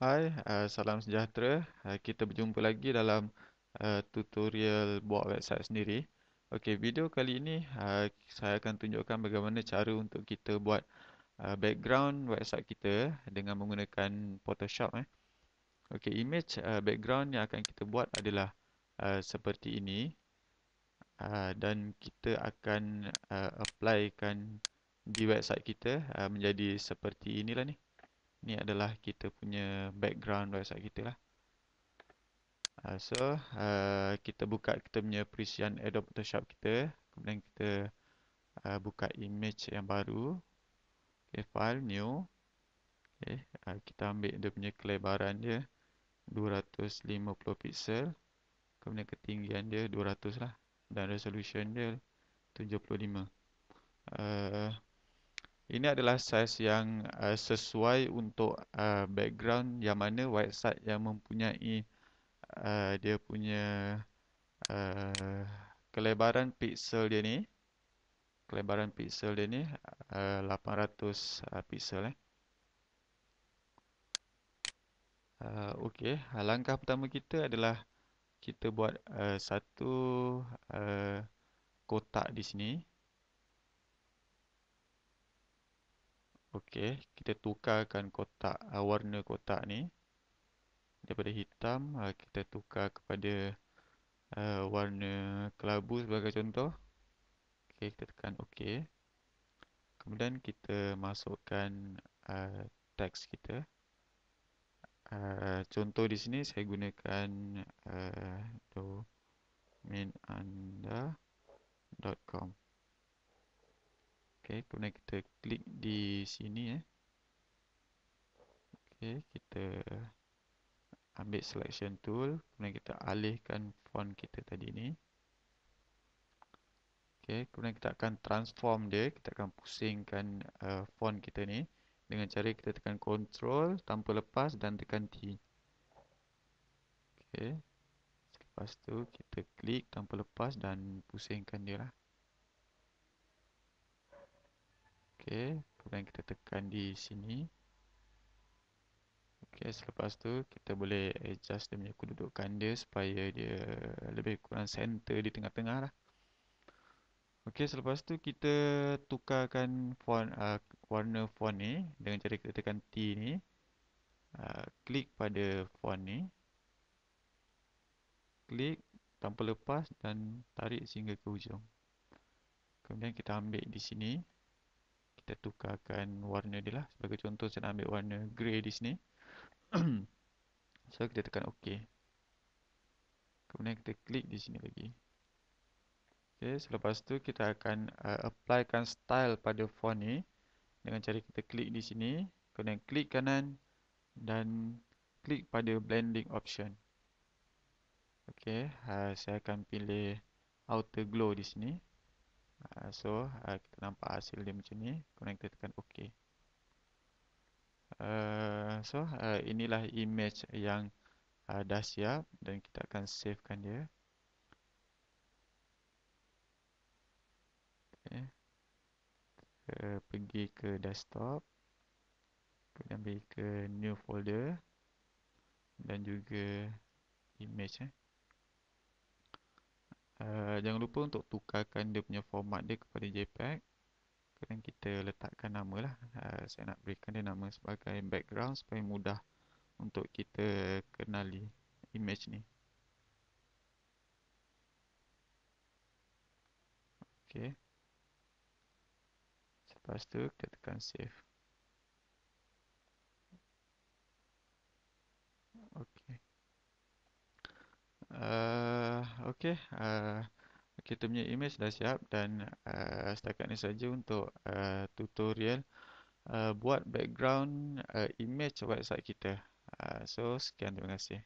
Hai, salam sejahtera. Kita berjumpa lagi dalam tutorial buat website sendiri. Okey, video kali ini saya akan tunjukkan bagaimana cara untuk kita buat background website kita dengan menggunakan Photoshop. Okey, image background yang akan kita buat adalah seperti ini. Dan kita akan applykan di website kita menjadi seperti inilah ni. Ini adalah kita punya background website kita lah. Kita buka kita punya presient Adobe Photoshop kita. Kemudian kita buka image yang baru. Okay, file, new. Okay, kita ambil dia punya kelebaran dia 250 pixel. Kemudian ketinggian dia 200 lah. Dan resolution dia 75. Uh, Ini adalah saiz yang sesuai untuk background yang mana website yang mempunyai dia punya uh, kelebaran pixel dia ni, kelebaran pixel dia ni 800 pixel Okey, langkah pertama kita adalah kita buat satu uh, kotak di sini. Okey, kita tukarkan kotak warna kotak ni daripada hitam kita tukar kepada warna kelabu sebagai contoh. Okey, kita tekan okey. Kemudian kita masukkan teks kita. Contoh di sini saya gunakan domainanda.com. Okey, kemudian kita klik di sini Okey, kita ambil selection tool, kemudian kita alihkan font kita tadi ni. Okey, kemudian kita akan transform dia, kita akan pusingkan font kita ni dengan cara kita tekan Ctrl tanpa lepas dan tekan T. Okey. Lepas tu kita klik tanpa lepas dan pusingkan dia lah. Okey, kemudian kita tekan di sini. Okey, selepas tu kita boleh adjust dia punya kedudukan dia supaya dia lebih kurang center di tengah-tengah lah. Okey, selepas tu kita tukarkan font warna font ni dengan cara kita tekan T ni. Klik pada font ni. Klik tanpa lepas dan tarik sehingga ke hujung. Kemudian kita ambil di sini. Kita tukarkan warna dia lah. Sebagai contoh saya nak ambil warna grey di sini. So kita tekan OK. Kemudian kita klik di sini lagi. Okay, selepas tu kita akan applykan style pada font ni dengan cara kita klik di sini, kemudian klik kanan dan klik pada blending option. Okey, saya akan pilih outer glow di sini. Kita nampak hasil dia macam ni. Kemudian kita tekan OK. Inilah image yang dah siap dan kita akan savekan dia. Okay. Pergi ke desktop, kemudian pergi ke new folder dan juga image. Jangan lupa untuk tukarkan dia punya format dia kepada JPEG. Kemudian kita letakkan nama lah. Saya nak berikan dia nama sebagai background supaya mudah untuk kita kenali image ni. Okay. Lepas tu kita tekan save. Okay. Okay. Kita punya image dah siap dan setakat ni saja untuk tutorial buat background image website kita. So sekian, terima kasih.